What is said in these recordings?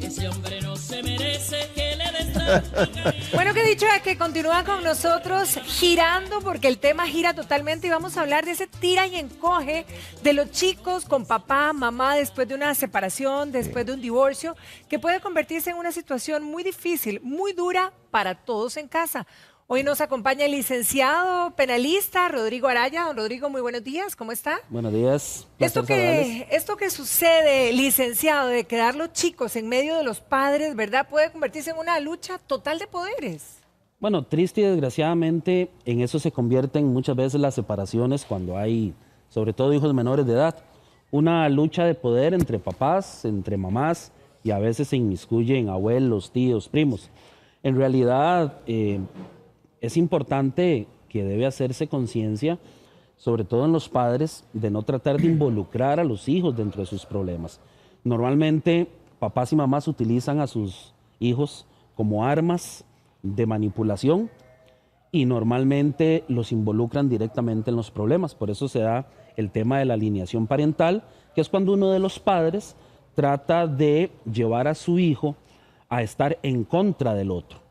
Ese hombre no se merece que le des tanto cariño. Bueno, que dicho es que continúa con nosotros girando, porque el tema gira totalmente y vamos a hablar de ese tira y encoge de los chicos con papá, mamá, después de una separación, después de un divorcio, que puede convertirse en una situación muy difícil, muy dura para todos en casa. Hoy nos acompaña el licenciado penalista Rodrigo Araya. Don Rodrigo, muy buenos días, ¿cómo está? Buenos días. Esto que sucede, licenciado, de quedar los chicos en medio de los padres, ¿verdad? Puede convertirse en una lucha total de poderes. Bueno, triste y desgraciadamente en eso se convierten muchas veces las separaciones cuando hay, sobre todo hijos menores de edad, una lucha de poder entre papás, entre mamás y a veces se inmiscuyen abuelos, tíos, primos. En realidad es importante que debe hacerse conciencia, sobre todo en los padres, de no tratar de involucrar a los hijos dentro de sus problemas. Normalmente papás y mamás utilizan a sus hijos como armas de manipulación y normalmente los involucran directamente en los problemas. Por eso se da el tema de la alineación parental, que es cuando uno de los padres trata de llevar a su hijo a estar en contra del otro.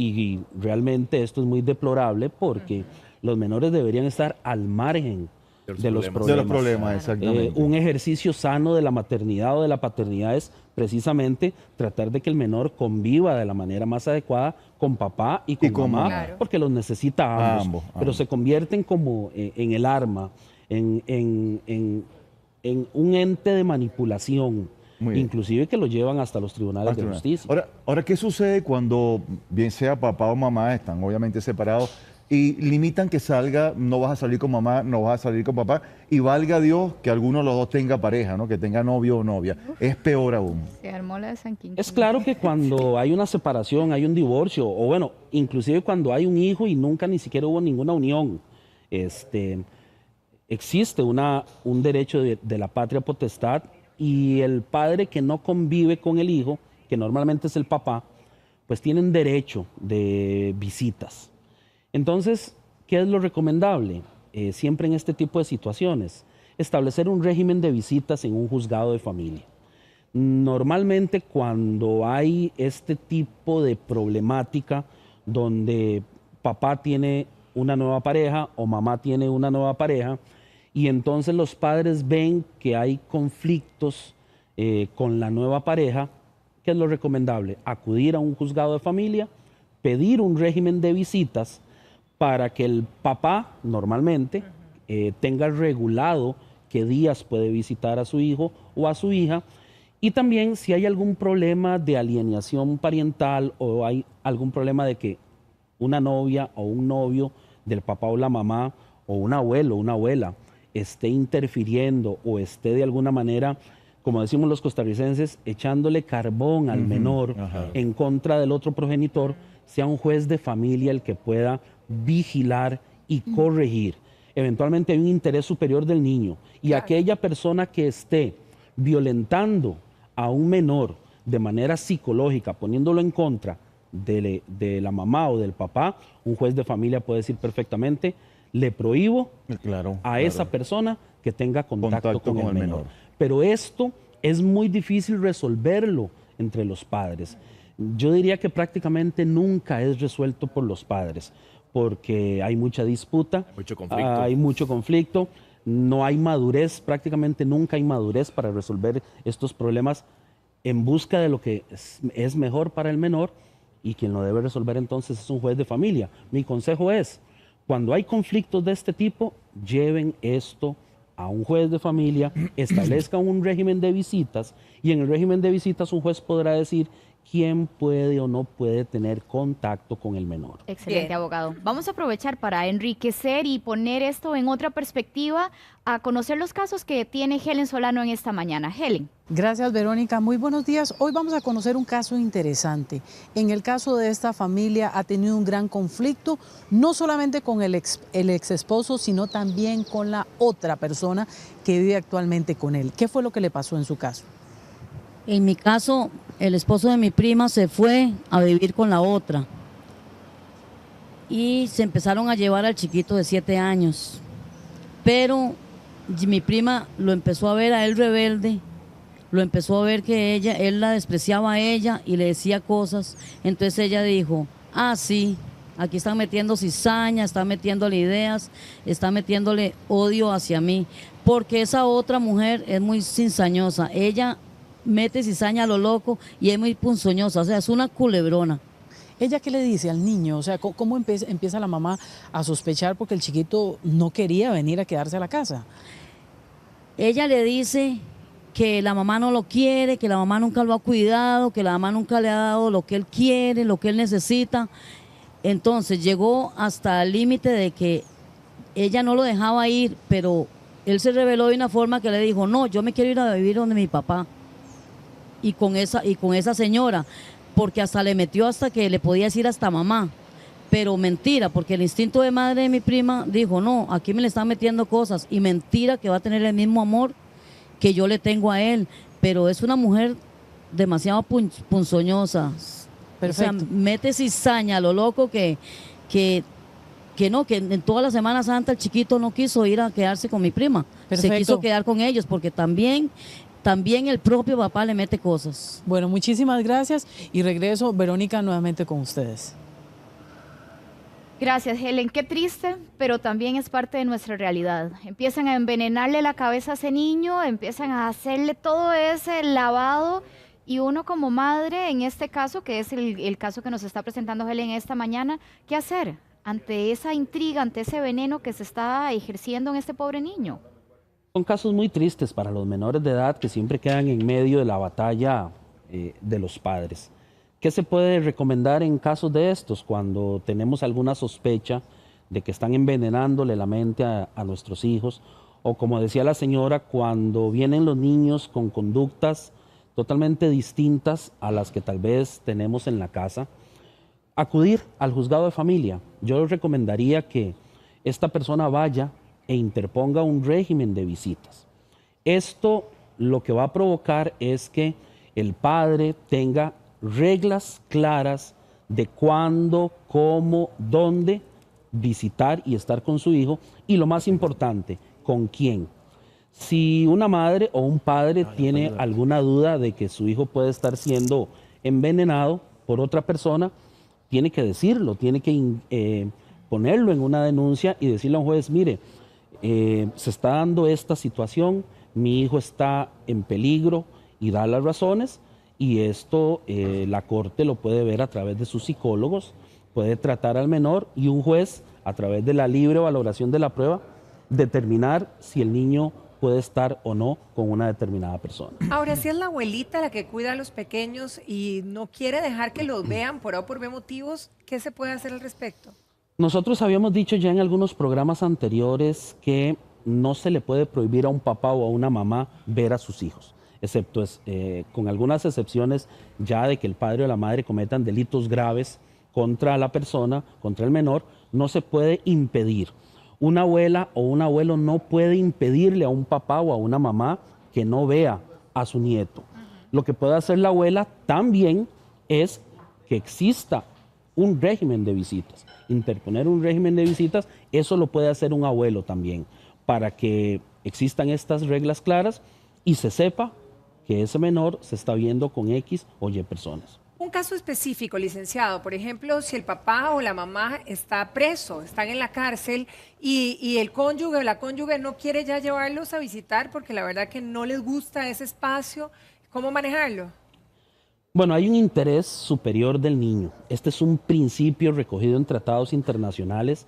Y realmente esto es muy deplorable porque los menores deberían estar al margen de los problemas. De los problemas, exactamente. Un ejercicio sano de la maternidad o de la paternidad es precisamente tratar de que el menor conviva de la manera más adecuada con papá y con mamá, Claro. porque los necesita ambos. Pero se convierten como en el arma, en un ente de manipulación. Inclusive que lo llevan hasta los tribunales de justicia. Ahora, ¿qué sucede cuando, bien sea papá o mamá, están obviamente separados y limitan que salga, no vas a salir con mamá, no vas a salir con papá, y valga Dios que alguno de los dos tenga pareja, ¿no? Que tenga novio o novia? Es peor aún. Se armó la de San Quintín. Es claro que cuando hay una separación, hay un divorcio, o bueno, inclusive cuando hay un hijo y nunca ni siquiera hubo ninguna unión, existe un derecho de la patria potestad. Y el padre que no convive con el hijo, que normalmente es el papá, pues tienen derecho de visitas. Entonces, ¿qué es lo recomendable? Siempre en este tipo de situaciones, establecer un régimen de visitas en un juzgado de familia. Normalmente cuando hay este tipo de problemática donde papá tiene una nueva pareja o mamá tiene una nueva pareja, y entonces los padres ven que hay conflictos con la nueva pareja, ¿qué es lo recomendable? Acudir a un juzgado de familia, pedir un régimen de visitas para que el papá normalmente tenga regulado qué días puede visitar a su hijo o a su hija, y también si hay algún problema de alienación parental o hay algún problema de que una novia o un novio del papá o la mamá o un abuelo o una abuela esté interfiriendo o esté de alguna manera, como decimos los costarricenses, echándole carbón al menor en contra del otro progenitor, sea un juez de familia el que pueda vigilar y corregir. Eventualmente hay un interés superior del niño y aquella persona que esté violentando a un menor de manera psicológica, poniéndolo en contra de la mamá o del papá, un juez de familia puede decir perfectamente: le prohíbo a esa persona que tenga contacto con el menor. Pero esto es muy difícil resolverlo entre los padres. Yo diría que prácticamente nunca es resuelto por los padres, porque hay mucha disputa, hay mucho conflicto, no hay madurez, prácticamente nunca hay madurez para resolver estos problemas en busca de lo que es mejor para el menor, y quien lo debe resolver entonces es un juez de familia. Mi consejo es: cuando hay conflictos de este tipo, lleven esto a un juez de familia, establezcan un régimen de visitas, y en el régimen de visitas un juez podrá decir quién puede o no puede tener contacto con el menor. Excelente, abogado. Vamos a aprovechar para enriquecer y poner esto en otra perspectiva, a conocer los casos que tiene Helen Solano en esta mañana. Helen. Gracias, Verónica. Muy buenos días. Hoy vamos a conocer un caso interesante. En el caso de esta familia ha tenido un gran conflicto, no solamente con el ex esposo, sino también con la otra persona que vive actualmente con él. ¿Qué fue lo que le pasó en su caso? En mi caso, el esposo de mi prima se fue a vivir con la otra y se empezaron a llevar al chiquito de 7 años. Pero mi prima lo empezó a ver a él rebelde lo empezó a ver que él la despreciaba a ella y le decía cosas. Entonces ella dijo, ah, sí, aquí están metiendo cizaña, están metiéndole ideas, están metiéndole odio hacia mí, porque esa otra mujer es muy cizañosa. Ella mete cizaña a lo loco y es muy punzoñosa, o sea, es una culebrona. ¿Ella qué le dice al niño? O sea, ¿cómo empieza la mamá a sospechar porque el chiquito no quería venir a quedarse a la casa? Ella le dice que la mamá no lo quiere, que la mamá nunca lo ha cuidado, que la mamá nunca le ha dado lo que él quiere, lo que él necesita. Entonces llegó hasta el límite de que ella no lo dejaba ir, pero él se rebeló de una forma que le dijo, no, yo me quiero ir a vivir donde mi papá. Y con esa señora, porque hasta le metió hasta que le podía decir hasta mamá. Pero mentira, porque el instinto de madre de mi prima dijo, no, aquí me le están metiendo cosas. Y mentira que va a tener el mismo amor que yo le tengo a él. Pero es una mujer demasiado punzoñosa. Perfecto. O sea, mete cizaña a lo loco que no, que en toda la Semana Santa el chiquito no quiso ir a quedarse con mi prima. Perfecto. Se quiso quedar con ellos porque también el propio papá le mete cosas. Bueno, muchísimas gracias y regreso, Verónica, nuevamente con ustedes. Gracias, Helen. Qué triste, pero también es parte de nuestra realidad. Empiezan a envenenarle la cabeza a ese niño, empiezan a hacerle todo ese lavado y uno como madre, en este caso, que es el caso que nos está presentando Helen esta mañana, ¿qué hacer ante esa intriga, ante ese veneno que se está ejerciendo en este pobre niño? Son casos muy tristes para los menores de edad que siempre quedan en medio de la batalla de los padres. ¿Qué se puede recomendar en casos de estos cuando tenemos alguna sospecha de que están envenenándole la mente a nuestros hijos? O como decía la señora, cuando vienen los niños con conductas totalmente distintas a las que tal vez tenemos en la casa, acudir al juzgado de familia. Yo les recomendaría que esta persona vaya e interponga un régimen de visitas. Esto lo que va a provocar es que el padre tenga reglas claras de cuándo, cómo, dónde visitar y estar con su hijo y lo más importante, con quién. Si una madre o un padre tiene alguna duda de que su hijo puede estar siendo envenenado por otra persona, tiene que decirlo, tiene que ponerlo en una denuncia y decirle a un juez, mire, se está dando esta situación, mi hijo está en peligro y da las razones y esto la corte lo puede ver a través de sus psicólogos, puede tratar al menor y un juez a través de la libre valoración de la prueba determinar si el niño puede estar o no con una determinada persona. Ahora, si es la abuelita la que cuida a los pequeños y no quiere dejar que los vean por A o por B motivos, ¿qué se puede hacer al respecto? Nosotros habíamos dicho ya en algunos programas anteriores que no se le puede prohibir a un papá o a una mamá ver a sus hijos, excepto con algunas excepciones ya de que el padre o la madre cometan delitos graves contra la persona, contra el menor, no se puede impedir. Una abuela o un abuelo no puede impedirle a un papá o a una mamá que no vea a su nieto. Lo que puede hacer la abuela también es que exista un régimen de visitas. Interponer un régimen de visitas, eso lo puede hacer un abuelo también, para que existan estas reglas claras y se sepa que ese menor se está viendo con X o Y personas. Un caso específico, licenciado, por ejemplo, si el papá o la mamá está preso, están en la cárcel y el cónyuge o la cónyuge no quiere ya llevarlos a visitar porque la verdad que no les gusta ese espacio, ¿cómo manejarlo? Bueno, hay un interés superior del niño. Este es un principio recogido en tratados internacionales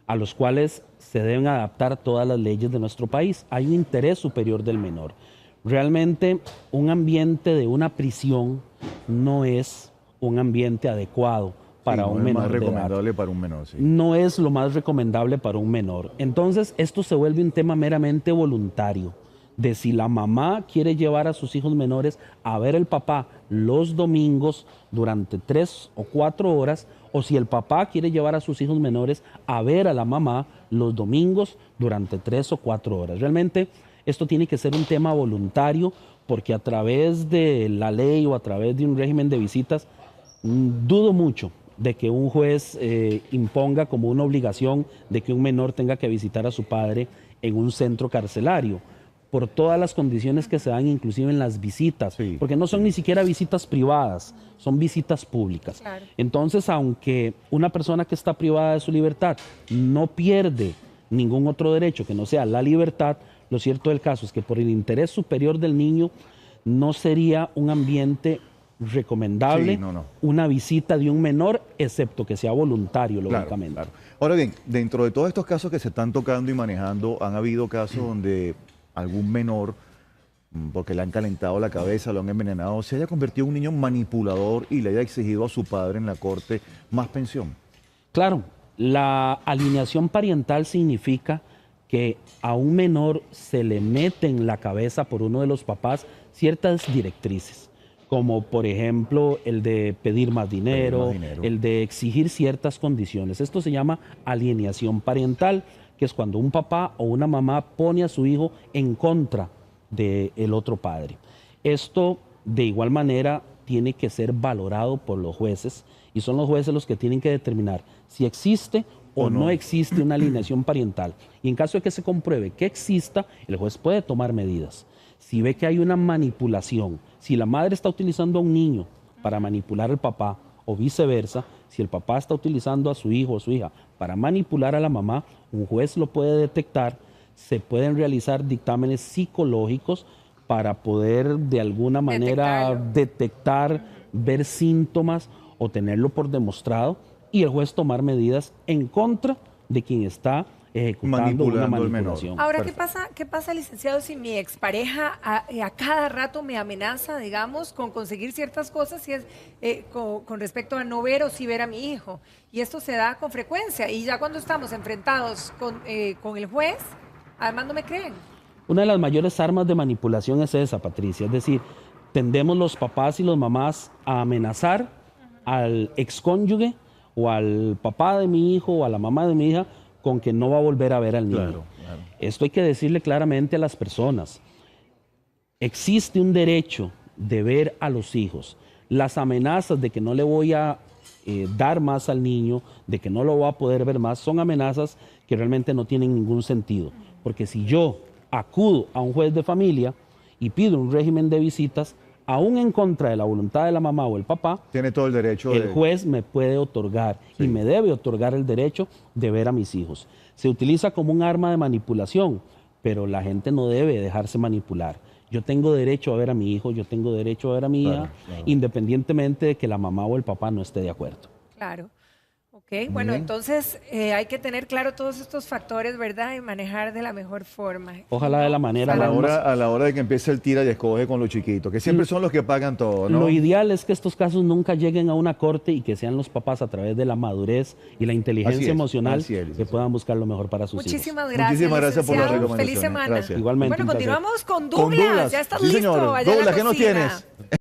a los cuales se deben adaptar todas las leyes de nuestro país. Hay un interés superior del menor. Realmente un ambiente de una prisión no es un ambiente adecuado para un menor de edad. No es más recomendable para un menor, sí. No es lo más recomendable para un menor. Entonces, esto se vuelve un tema meramente voluntario, de si la mamá quiere llevar a sus hijos menores a ver al papá los domingos durante 3 o 4 horas, o si el papá quiere llevar a sus hijos menores a ver a la mamá los domingos durante 3 o 4 horas. Realmente, esto tiene que ser un tema voluntario porque a través de la ley o a través de un régimen de visitas, dudo mucho de que un juez imponga como una obligación de que un menor tenga que visitar a su padre en un centro carcelario. por todas las condiciones que se dan, inclusive en las visitas, Sí, porque no son ni siquiera visitas privadas, son visitas públicas. Claro. Entonces, aunque una persona que está privada de su libertad no pierde ningún otro derecho que no sea la libertad, lo cierto del caso es que por el interés superior del niño no sería un ambiente recomendable Sí, no. una visita de un menor, excepto que sea voluntario, Claro, lógicamente. claro. Ahora bien, dentro de todos estos casos que se están tocando y manejando, han habido casos donde algún menor, porque le han calentado la cabeza, lo han envenenado, se haya convertido en un niño manipulador y le haya exigido a su padre en la corte más pensión. Claro, la alineación parental significa que a un menor se le mete en la cabeza por uno de los papás ciertas directrices, como por ejemplo el de pedir más dinero, el de exigir ciertas condiciones. Esto se llama alienación parental, que es cuando un papá o una mamá pone a su hijo en contra del otro padre. Esto de igual manera tiene que ser valorado por los jueces y son los jueces los que tienen que determinar si existe o no existe una alienación parental. Y en caso de que se compruebe que exista, el juez puede tomar medidas. Si ve que hay una manipulación, si la madre está utilizando a un niño para manipular al papá o viceversa, si el papá está utilizando a su hijo o su hija para manipular a la mamá, un juez lo puede detectar, se pueden realizar dictámenes psicológicos para poder de alguna manera detectar, ver síntomas o tenerlo por demostrado y el juez tomar medidas en contra de quien está ejecutando una Manipulando al menor. manipulación. Ahora, Perfecto. qué pasa, licenciado, si mi expareja a cada rato me amenaza, digamos, con conseguir ciertas cosas si es, con respecto a no ver o sí ver a mi hijo? Y esto se da con frecuencia. Y ya cuando estamos enfrentados con el juez, además no me creen. Una de las mayores armas de manipulación es esa, Patricia. Es decir, tendemos los papás y las mamás a amenazar al excónyuge o al papá de mi hijo o a la mamá de mi hija con que no va a volver a ver al niño. Claro. Esto hay que decirle claramente a las personas. Existe un derecho de ver a los hijos. Las amenazas de que no le voy a dar más al niño, de que no lo va a poder ver más, son amenazas que realmente no tienen ningún sentido. Porque si yo acudo a un juez de familia y pido un régimen de visitas, aún en contra de la voluntad de la mamá o el papá, Tiene todo el derecho el juez me puede otorgar y me debe otorgar el derecho de ver a mis hijos. Se utiliza como un arma de manipulación, pero la gente no debe dejarse manipular. Yo tengo derecho a ver a mi hijo, yo tengo derecho a ver a mi hija, independientemente de que la mamá o el papá no esté de acuerdo. Claro. Ok, bueno, entonces hay que tener claro todos estos factores, ¿verdad? Y manejar de la mejor forma. Ojalá de la manera A la, más- hora, a la hora de que empiece el tira y escoge con los chiquitos, que siempre son los que pagan todo, ¿no? Lo ideal es que estos casos nunca lleguen a una corte y que sean los papás a través de la madurez y la inteligencia Así es, emocional así es, que licenciado. puedan buscar lo mejor para sus hijos. Muchísimas gracias. Muchísimas gracias por las licenciado. recomendaciones. Feliz semana. Gracias. Igualmente, Bueno, un placer. continuamos con Con Douglas. Douglas. Ya estás Sí, listo. señor. allá en la Douglas, ¿qué nos cocina. tienes?